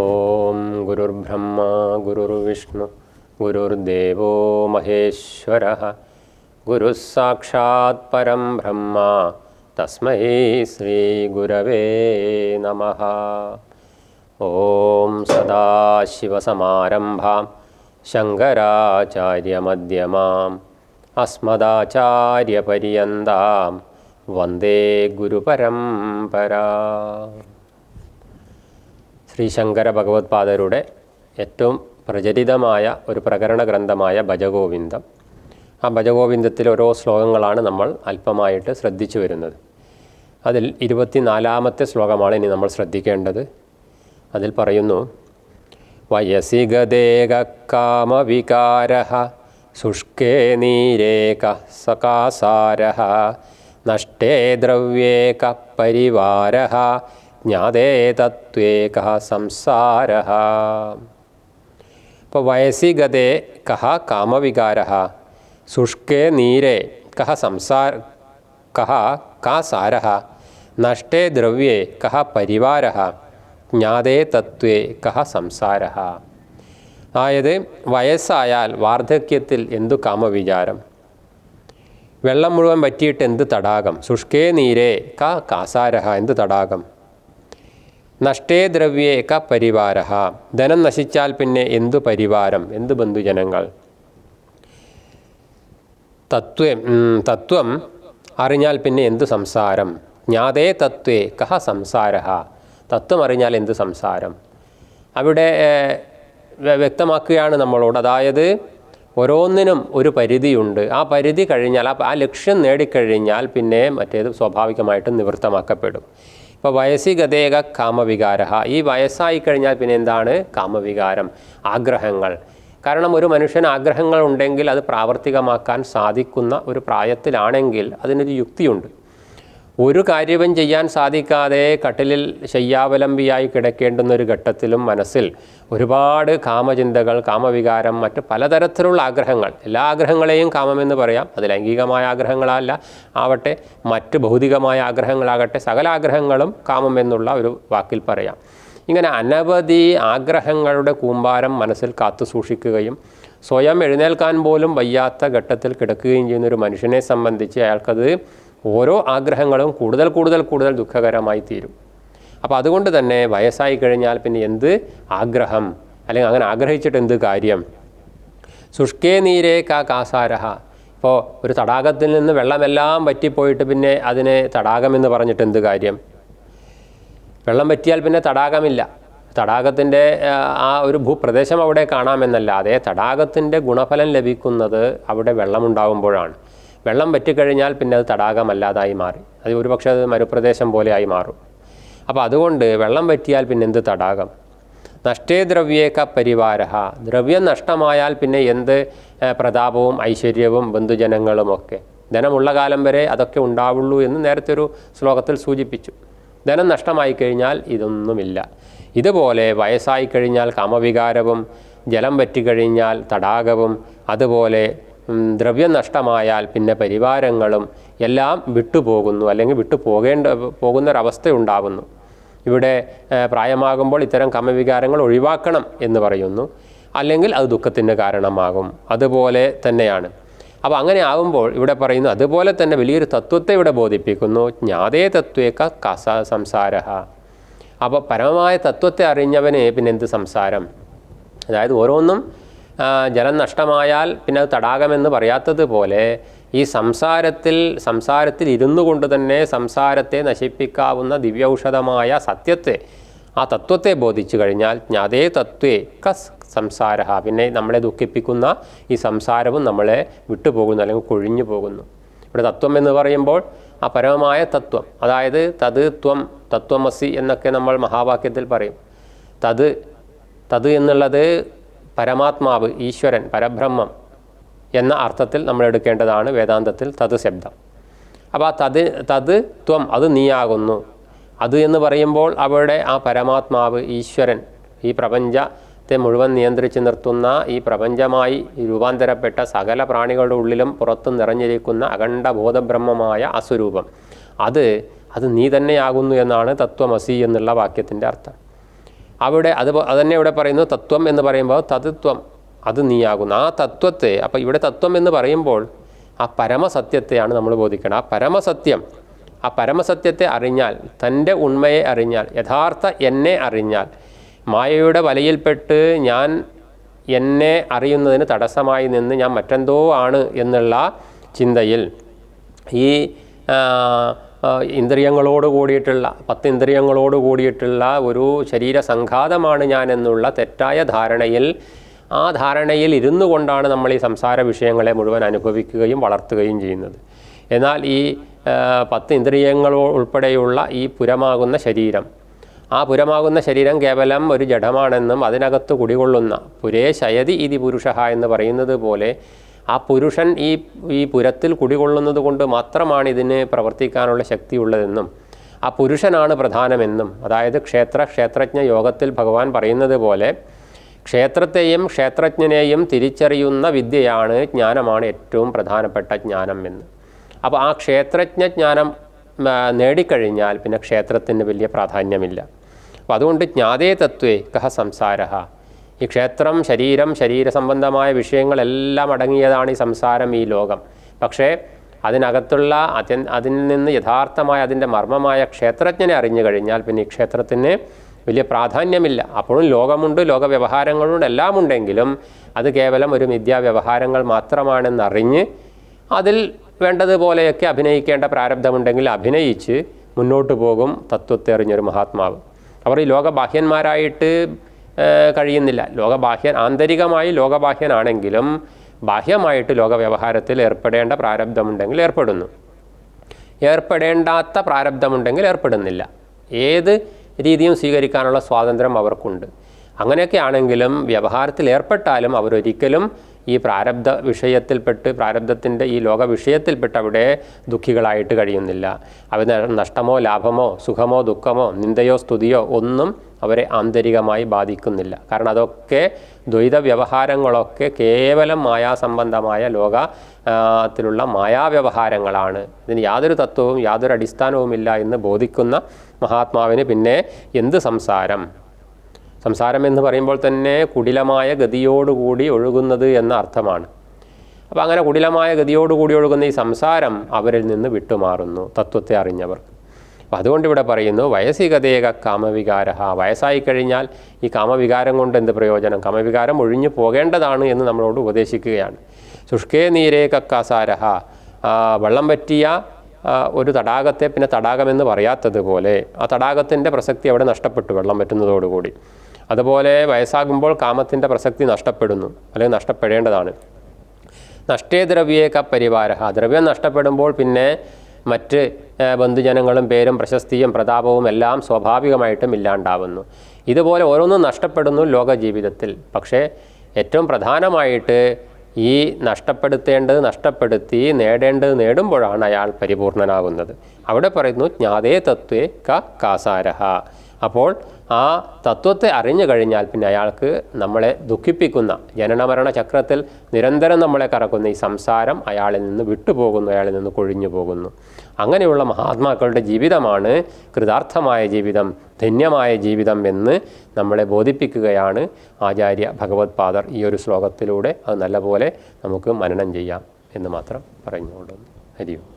ഓം ഗുരുർബ്രഹ്മ ഗുരുർവിഷ്ണു ഗുരുർദേവോ മഹേശ്വരഃ ഗുരുഃ സാക്ഷാത് പരം ബ്രഹ്മ തസ്മൈ ശ്രീ ഗുരവേ നമഃ. ഓം സദാശിവസമാരംഭാം ശങ്കരാചാര്യമധ്യമാം അസ്മദാചാര്യപര്യന്താം വന്ദേ ഗുരുപരമ്പരാം. ശ്രീ ശങ്കര ഭഗവത്പാദരുടെ ഏറ്റവും പ്രചരിതമായ ഒരു പ്രകരണ ഗ്രന്ഥമായ ഭജഗോവിന്ദം. ആ ഭജഗോവിന്ദത്തിലെ ഓരോ ശ്ലോകങ്ങളാണ് നമ്മൾ അല്പമായിട്ട് ശ്രദ്ധിച്ചു വരുന്നത്. അതിൽ 24-ാമത്തെ ശ്ലോകമാണ് ഇനി നമ്മൾ ശ്രദ്ധിക്കേണ്ടത്. അതിൽ പറയുന്നു, വയസി ഗദേക കാമവികാരഃ ശുഷ്കേ നീരേക സകാസാരഃ നഷ്ടേ ദ്രവ്യേക പരിവാരഃ ജ്ഞാതേ തത്വേക സംസാരഃ. ഇപ്പോൾ വയസി ഗതേ കഹ കാമവികാരഃ ശുഷ്കേ നീരേ കഹ കാ സാരഃ നഷ്ടേ ദ്രവ്യേ കഹ പരിവാരഃ ജ്ഞാതേ തത്വേ കഹ സംസാരഃ. അതായത് വയസ്സായാൽ വാർദ്ധക്യത്തിൽ എന്തു കാമവിചാരം, വെള്ളം മുഴുവൻ പറ്റിയിട്ട് എന്ത് തടാകം, ശുഷ്കേ നീരേ കാസാരഃ എന്ത് തടാകം, നഷ്ടേ ദ്രവ്യേ പരിവാരഃ ധനം നശിച്ചാൽ പിന്നെ എന്തു പരിവാരം, എന്ത് ബന്ധുജനങ്ങൾ, തത്വം അറിഞ്ഞാൽ പിന്നെ എന്തു സംസാരം, ജ്ഞാതേ തത്വേ കഹ സംസാരഃ തത്വം അറിഞ്ഞാൽ എന്ത് സംസാരം. അവിടെ വ്യക്തമാക്കുകയാണ് നമ്മളോട്. അതായത് ഓരോന്നിനും ഒരു പരിധിയുണ്ട്. ആ പരിധി കഴിഞ്ഞാൽ, ആ ലക്ഷ്യം നേടിക്കഴിഞ്ഞാൽ പിന്നെ മറ്റേത് സ്വാഭാവികമായിട്ടും നിവൃത്തമാക്കപ്പെടും. ഇപ്പോൾ വയസ്സി ഗതേക കാമവികാരഃ, ഈ വയസ്സായി കഴിഞ്ഞാൽ പിന്നെ എന്താണ് കാമവികാരം, ആഗ്രഹങ്ങൾ. കാരണം ഒരു മനുഷ്യന് ആഗ്രഹങ്ങൾ ഉണ്ടെങ്കിൽ അത് പ്രാവർത്തികമാക്കാൻ സാധിക്കുന്ന ഒരു പ്രായത്തിലാണെങ്കിൽ അതിനൊരു യുക്തിയുണ്ട്. ഒരു കാര്യവും ചെയ്യാൻ സാധിക്കാതെ കട്ടിലിൽ ശയ്യാവലംബിയായി കിടക്കേണ്ടുന്ന ഒരു ഘട്ടത്തിലും മനസ്സിൽ ഒരുപാട് കാമചിന്തകൾ, കാമവികാരം, മറ്റ് പലതരത്തിലുള്ള ആഗ്രഹങ്ങൾ, എല്ലാ ആഗ്രഹങ്ങളെയും കാമമെന്ന് പറയാം. അത് ലൈംഗികമായ ആഗ്രഹങ്ങളല്ല ആവട്ടെ, മറ്റ് ഭൗതികമായ ആഗ്രഹങ്ങളാകട്ടെ, സകല ആഗ്രഹങ്ങളും കാമം എന്നുള്ള ഒരു വാക്കിൽ പറയാം. ഇങ്ങനെ അനവധി ആഗ്രഹങ്ങളുടെ കൂമ്പാരം മനസ്സിൽ കാത്തു സൂക്ഷിക്കുകയും സ്വയം എഴുന്നേൽക്കാൻ പോലും വയ്യാത്ത ഘട്ടത്തിൽ കിടക്കുകയും ചെയ്യുന്നൊരു മനുഷ്യനെ സംബന്ധിച്ച് അയാൾക്കത് ഓരോ ആഗ്രഹങ്ങളും കൂടുതൽ കൂടുതൽ കൂടുതൽ ദുഃഖകരമായി തീരും. അപ്പോൾ അതുകൊണ്ട് തന്നെ വയസ്സായി കഴിഞ്ഞാൽ പിന്നെ എന്ത് ആഗ്രഹം, അല്ലെങ്കിൽ അങ്ങനെ ആഗ്രഹിച്ചിട്ട് എന്ത് കാര്യം. ശുഷ്കേ നീരേ കാസാരഃ, ഇപ്പോൾ ഒരു തടാകത്തിൽ നിന്ന് വെള്ളമെല്ലാം വറ്റിപ്പോയിട്ട് പിന്നെ അതിനെ തടാകമെന്ന് പറഞ്ഞിട്ട് എന്ത് കാര്യം. വെള്ളം വറ്റിയാൽ പിന്നെ തടാകമില്ല. തടാകത്തിൻ്റെ ആ ഒരു ഭൂപ്രദേശം അവിടെ കാണാമെന്നല്ലാതെ തടാകത്തിൻ്റെ ഗുണഫലം ലഭിക്കുന്നത് അവിടെ വെള്ളമുണ്ടാകുമ്പോഴാണ്. വെള്ളം വറ്റിക്കഴിഞ്ഞാൽ പിന്നെ അത് തടാകമല്ലാതായി മാറി, അത് ഒരുപക്ഷെ അത് മരുപ്രദേശം പോലെയായി മാറും. അപ്പോൾ അതുകൊണ്ട് വെള്ളം വറ്റിയാൽ പിന്നെ എന്ത് തടാകം. നഷ്ടേ ദ്രവ്യേക പരിവാരഃ, ദ്രവ്യം നഷ്ടമായാൽ പിന്നെ എന്ത് പ്രതാപവും ഐശ്വര്യവും ബന്ധുജനങ്ങളുമൊക്കെ. ധനമുള്ള കാലം വരെ അതൊക്കെ ഉണ്ടാവുള്ളൂ എന്ന് നേരത്തെ ഒരു ശ്ലോകത്തിൽ സൂചിപ്പിച്ചു. ധനം നഷ്ടമായി കഴിഞ്ഞാൽ ഇതൊന്നുമില്ല. ഇതുപോലെ വയസ്സായി കഴിഞ്ഞാൽ കാമവികാരവും, ജലം വറ്റിക്കഴിഞ്ഞാൽ തടാകവും, അതുപോലെ ദ്രവ്യം നഷ്ടമായാൽ പിന്നെ പരിവാരങ്ങളും എല്ലാം വിട്ടുപോകുന്നു, അല്ലെങ്കിൽ പോകുന്നൊരവസ്ഥയുണ്ടാകുന്നു. ഇവിടെ പ്രായമാകുമ്പോൾ ഇത്തരം കാമവികാരങ്ങൾ ഒഴിവാക്കണം എന്ന് പറയുന്നു, അല്ലെങ്കിൽ അത് ദുഃഖത്തിന് കാരണമാകും. അതുപോലെ തന്നെയാണ്. അപ്പോൾ അങ്ങനെ ആകുമ്പോൾ ഇവിടെ പറയുന്നു, അതുപോലെ തന്നെ വലിയൊരു തത്വത്തെ ഇവിടെ ബോധിപ്പിക്കുന്നു. ജ്ഞാതേ തത്വേക സംസാരഃ. അപ്പോൾ പരമമായ തത്വത്തെ അറിഞ്ഞവന് പിന്നെ എന്ത് സംസാരം. അതായത് ഓരോന്നും ജലം നഷ്ടമായാൽ പിന്നെ അത് തടാകമെന്ന് പറയാത്തതുപോലെ ഈ സംസാരത്തിൽ ഇരുന്നു കൊണ്ട് തന്നെ സംസാരത്തെ നശിപ്പിക്കാവുന്ന ദിവ്യൌഷധമായ സത്യത്തെ, ആ തത്വത്തെ ബോധിച്ചു കഴിഞ്ഞാൽ ജ്ഞാതേ തത്വേ സംസാരഃ, പിന്നെ നമ്മളെ ദുഃഖിപ്പിക്കുന്ന ഈ സംസാരവും നമ്മളെ വിട്ടുപോകുന്നു, അല്ലെങ്കിൽ കൊഴിഞ്ഞു പോകുന്നു. ഇവിടെ തത്വം എന്ന് പറയുമ്പോൾ ആ പരമമായ തത്വം, അതായത് തത് ത്വം, തത്വമസി എന്നൊക്കെ നമ്മൾ മഹാവാക്യത്തിൽ പറയും. തത് എന്നുള്ളത് പരമാത്മാവ്, ഈശ്വരൻ, പരബ്രഹ്മം എന്ന അർത്ഥത്തിൽ നമ്മൾ എടുക്കേണ്ടതാണ് വേദാന്തത്തിൽ തത് ശബ്ദം. അപ്പോൾ ആ തത് ത്വം, അത് നീയാകുന്നു. അത് എന്ന് പറയുമ്പോൾ അവിടെ ആ പരമാത്മാവ്, ഈശ്വരൻ, ഈ പ്രപഞ്ചത്തെ മുഴുവൻ നിയന്ത്രിച്ച് നിർത്തുന്ന, ഈ പ്രപഞ്ചമായി രൂപാന്തരപ്പെട്ട സകല പ്രാണികളുടെ ഉള്ളിലും പുറത്തും നിറഞ്ഞിരിക്കുന്ന അഖണ്ഡ ബോധബ്രഹ്മമായ അസ്വരൂപം, അത് നീ തന്നെയാകുന്നു എന്നാണ് തത്വമസി എന്നുള്ള വാക്യത്തിൻ്റെ അർത്ഥം. അവിടെ അതുതന്നെ ഇവിടെ പറയുന്നു തത്വം എന്ന് പറയുമ്പോൾ തത്വം അത് നീയാകുന്നു. ആ തത്വത്തെ, അപ്പോൾ ഇവിടെ തത്വം എന്ന് പറയുമ്പോൾ ആ പരമസത്യത്തെയാണ് നമ്മൾ ബോധിക്കണം. ആ പരമസത്യത്തെ അറിഞ്ഞാൽ, തൻ്റെ ഉണ്മയെ അറിഞ്ഞാൽ, യഥാർത്ഥ എന്നെ അറിഞ്ഞാൽ, മായയുടെ വലയിൽപ്പെട്ട് ഞാൻ എന്നെ അറിയുന്നതിന് തടസ്സമായി നിന്ന് ഞാൻ മറ്റെന്തോ ആണ് എന്നുള്ള ചിന്തയിൽ ഈ ഇന്ദ്രിയങ്ങളോട് കൂടിയിട്ടുള്ള 10 ഇന്ദ്രിയങ്ങളോട് കൂടിയിട്ടുള്ള ഒരു ശരീര സംഘാതമാണ് ഞാൻ എന്നുള്ള തെറ്റായ ധാരണയിൽ, ആ ധാരണയിൽ ഇരുന്നു കൊണ്ടാണ് നമ്മൾ ഈ സംസാര വിഷയങ്ങളെ മുഴുവൻ അനുഭവിക്കുകയും വളർത്തുകയും ചെയ്യുന്നത്. എന്നാൽ ഈ 10 ഇന്ദ്രിയങ്ങൾ ഉൾപ്പെടെയുള്ള ഈ പുരമാകുന്ന ശരീരം, ആ പുരമാകുന്ന ശരീരം കേവലം ഒരു ജഡമാണെന്നും അതിനകത്ത് കുടികൊള്ളുന്ന പുരേ ശയതി ഇതി പുരുഷ എന്ന് പറയുന്നത് പോലെ ആ പുരുഷൻ ഈ പുരത്തിൽ കുടികൊള്ളുന്നത് കൊണ്ട് മാത്രമാണ് ഇതിന് പ്രവർത്തിക്കാനുള്ള ശക്തിയുള്ളതെന്നും ആ പുരുഷനാണ് പ്രധാനമെന്നും, അതായത് ക്ഷേത്രജ്ഞ യോഗത്തിൽ ഭഗവാൻ പറയുന്നത് പോലെ ക്ഷേത്രത്തെയും ക്ഷേത്രജ്ഞനെയും തിരിച്ചറിയുന്ന വിദ്യയാണ്, ജ്ഞാനമാണ് ഏറ്റവും പ്രധാനപ്പെട്ട ജ്ഞാനം എന്ന്. അപ്പോൾ ആ ക്ഷേത്രജ്ഞ ജ്ഞാനം നേടിക്കഴിഞ്ഞാൽ പിന്നെ ക്ഷേത്രത്തിന് വലിയ പ്രാധാന്യമില്ല. അപ്പോൾ അതുകൊണ്ട് ജ്ഞാതേ തത്വേ കഹ സംസാരഃ, ഈ ക്ഷേത്രം, ശരീരം, ശരീര സംബന്ധമായ വിഷയങ്ങളെല്ലാം അടങ്ങിയതാണ് ഈ സംസാരം, ഈ ലോകം. പക്ഷേ അതിനകത്തുള്ള അതിൽ നിന്ന് യഥാർത്ഥമായ അതിൻ്റെ മർമ്മമായ ക്ഷേത്രജ്ഞനെ അറിഞ്ഞു കഴിഞ്ഞാൽ പിന്നെ ഈ ക്ഷേത്രത്തിന് വലിയ പ്രാധാന്യമില്ല. അപ്പോഴും ലോകമുണ്ട്, ലോക വ്യവഹാരങ്ങളുണ്ട്, എല്ലാം ഉണ്ടെങ്കിലും അത് കേവലം ഒരു മിഥ്യാവ്യവഹാരങ്ങൾ മാത്രമാണെന്നറിഞ്ഞ് അതിൽ വേണ്ടതുപോലെയൊക്കെ അഭിനയിക്കേണ്ട പ്രാരബ്ധമുണ്ടെങ്കിൽ അഭിനയിച്ച് മുന്നോട്ട് പോകും തത്വത്തെ അറിഞ്ഞൊരു മഹാത്മാവ്. അവർ ഈ ലോകബാഹ്യന്മാരായിട്ട് കഴിയുന്നില്ല. ആന്തരികമായി ലോകബാഹ്യനാണെങ്കിലും ബാഹ്യമായിട്ട് ലോകവ്യവഹാരത്തിൽ ഏർപ്പെടേണ്ട പ്രാരബ്ധമുണ്ടെങ്കിൽ ഏർപ്പെടുന്നു, ഏർപ്പെടേണ്ടാത്ത പ്രാരബ്ധമുണ്ടെങ്കിൽ ഏർപ്പെടുന്നില്ല. ഏത് രീതിയും സ്വീകരിക്കാനുള്ള സ്വാതന്ത്ര്യം അവർക്കുണ്ട്. അങ്ങനെയൊക്കെ ആണെങ്കിലും വ്യവഹാരത്തിൽ ഏർപ്പെട്ടാലും അവരൊരിക്കലും ഈ പ്രാരബ്ധ വിഷയത്തിൽപ്പെട്ട്, പ്രാരബ്ധത്തിൻ്റെ ഈ ലോക വിഷയത്തിൽപ്പെട്ട് അവിടെ ദുഃഖികളായിട്ട് കഴിയുന്നില്ല. അവന് നഷ്ടമോ ലാഭമോ സുഖമോ ദുഃഖമോ നിന്ദയോ സ്തുതിയോ ഒന്നും അവരെ ആന്തരികമായി ബാധിക്കുന്നില്ല. കാരണം അതൊക്കെ ദ്വൈത വ്യവഹാരങ്ങളൊക്കെ കേവലം മായാസംബന്ധമായ ലോകത്തിലുള്ള മായാവ്യവഹാരങ്ങളാണ്. ഇതിന് യാതൊരു തത്വവും യാതൊരു അടിസ്ഥാനവുമില്ല എന്ന് ബോധിക്കുന്ന മഹാത്മാവിന് പിന്നെ എന്ത് സംസാരം? സംസാരം എന്ന് പറയുമ്പോൾ തന്നെ കുടിലമായ ഗതിയോടുകൂടി ഒഴുകുന്നത് എന്ന അർത്ഥമാണ്. അപ്പോൾ അങ്ങനെ കുടിലമായ ഗതിയോടുകൂടി ഒഴുകുന്ന ഈ സംസാരം അവരിൽ നിന്ന് വിട്ടുമാറുന്നു തത്വത്തെ അറിഞ്ഞവർ. അപ്പോൾ അതുകൊണ്ട് ഇവിടെ പറയുന്നു വയസ്സികതേക കാമവികാര, വയസ്സായിക്കഴിഞ്ഞാൽ ഈ കാമവികാരം കൊണ്ട് എന്ത് പ്രയോജനം? കാമവികാരം ഒഴിഞ്ഞു പോകേണ്ടതാണ് എന്ന് നമ്മളോട് ഉപദേശിക്കുകയാണ്. ശുഷ്കേ നീരേ കക്കാസാരഹ, വെള്ളം പറ്റിയ ഒരു തടാകത്തെ പിന്നെ തടാകമെന്ന് പറയാത്തതുപോലെ ആ തടാകത്തിൻ്റെ പ്രസക്തി അവിടെ നഷ്ടപ്പെട്ടു വെള്ളം പറ്റുന്നതോടുകൂടി. അതുപോലെ വയസ്സാകുമ്പോൾ കാമത്തിൻ്റെ പ്രസക്തി നഷ്ടപ്പെടുന്നു, അല്ലെങ്കിൽ നഷ്ടപ്പെടേണ്ടതാണ്. നഷ്ടേ ദ്രവ്യേക പരിവാരഹ, ദ്രവ്യം നഷ്ടപ്പെടുമ്പോൾ പിന്നെ മറ്റ് ബന്ധുജനങ്ങളും പേരും പ്രശസ്തിയും പ്രതാപവും എല്ലാം സ്വാഭാവികമായിട്ടും ഇല്ലാണ്ടാവുന്നു. ഇതുപോലെ ഓരോന്നും നഷ്ടപ്പെടുന്നു ലോക ജീവിതത്തിൽ. പക്ഷേ ഏറ്റവും പ്രധാനമായിട്ട് ഈ നഷ്ടപ്പെടുത്തേണ്ടത് നഷ്ടപ്പെടുത്തി നേടേണ്ടത് നേടുമ്പോഴാണ് അയാൾ പരിപൂർണനാകുന്നത്. അവിടെ പറയുന്നു ജ്ഞാതേ തത്വേ കാസാരഹ. അപ്പോൾ ആ തത്വത്തെ അറിഞ്ഞു കഴിഞ്ഞാൽ പിന്നെ അയാൾക്ക് നമ്മളെ ദുഃഖിപ്പിക്കുന്ന ജനനമരണ ചക്രത്തിൽ നിരന്തരം നമ്മളെ കറക്കുന്ന ഈ സംസാരം അയാളിൽ നിന്ന് വിട്ടുപോകുന്നു, അയാളിൽ നിന്ന് കൊഴിഞ്ഞു പോകുന്നു. അങ്ങനെയുള്ള മഹാത്മാക്കളുടെ ജീവിതമാണ് കൃതാർത്ഥമായ ജീവിതം, ധന്യമായ ജീവിതം എന്ന് നമ്മളെ ബോധിപ്പിക്കുകയാണ് ആചാര്യ ഭഗവത് പാദർ ഈ ഒരു ശ്ലോകത്തിലൂടെ. അത് നല്ലപോലെ നമുക്ക് മനനം ചെയ്യാം എന്ന് മാത്രം പറഞ്ഞുകൊള്ളുന്നു. ഹരി ഓം.